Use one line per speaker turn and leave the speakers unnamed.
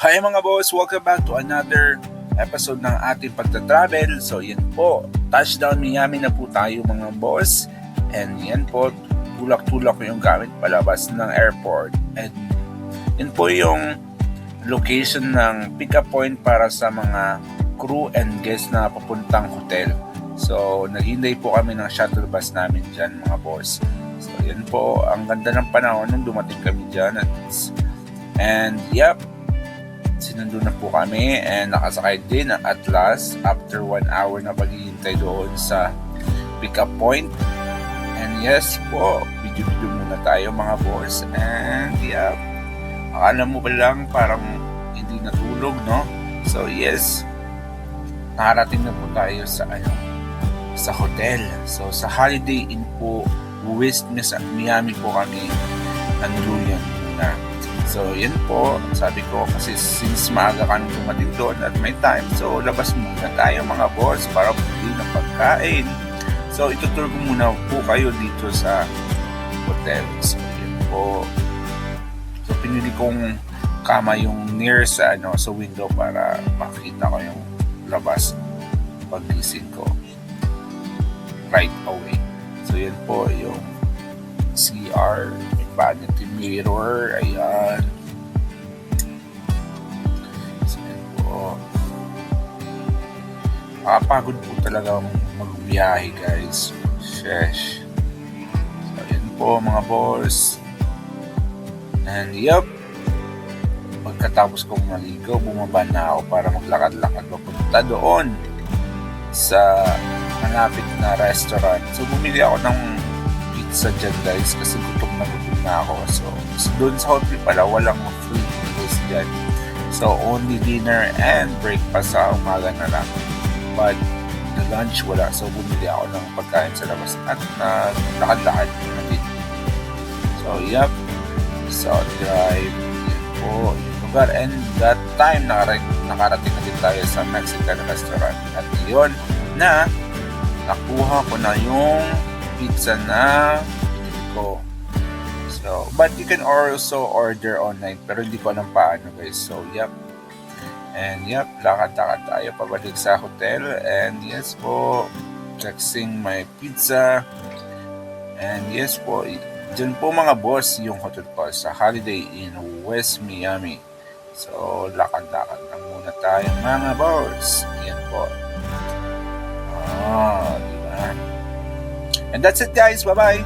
Hi mga boss, welcome back to another episode ng ating pagta-travel. So yan po, touchdown Miami na po tayo mga boss. And yan po, tulak-tulak yung gamit palabas ng airport. And yan po yung location ng pick-up point para sa mga crew and guests na papuntang hotel. So naghintay po kami ng shuttle bus namin dyan mga boss. So yan po, ang ganda ng panahon nung dumating kami dyan. And yep, sinundo na po kami and nakasakay din at last after 1 hour na paghihintay doon sa pick-up point. And yes po, video-video muna tayo mga boss. And yeah, akala mo ba lang parang hindi natulog, no? So yes, nakarating na po tayo sa hotel. So sa Holiday Inn po, West Miami po kami nanuluyan na. So, yun po. Sabi ko kasi since maaga kami dumating doon at may time, so labas muna tayo mga boss para bumili ng pagkain. So, itutur ko muna po kayo dito sa hotel. So, yun po. So, pinili kong kama yung near sa window para makita ko yung labas pagising ko right away. So, yun po yung CR, vanity mirror, ayan. So, yan po. Nakapagod po talaga magbiyahe guys. Sheesh. So, yan po mga boss. And yup, pagkatapos kong maligo, bumaba na ako para maglakad-lakad papunta doon sa malapit na restaurant. So, bumili ako ng pizza dyan guys kasi gutom na ako. So doon sa hotel pala walang free meals dyan. So only dinner and breakfast sa umaga na lang. But the lunch wala. So bumili ako ng pagkain sa labas at lakad-lakad na din. So yep. So drive. Yan po yung lugar. And that time nakarating na din tayo sa Mexican restaurant. At yun na nakuha ko na yung pizza na pinili ko. So, but you can also order online pero hindi ko alam paano guys. So, yep. And yep, lakad-lakad tayo pabalik sa hotel. And yes po, flexing my pizza. And yes po, dyan po mga boss yung hotel ko sa Holiday Inn West Miami. So, lakad-lakad na muna tayo mga boss. Yan po. Diba? And that's it guys, bye bye.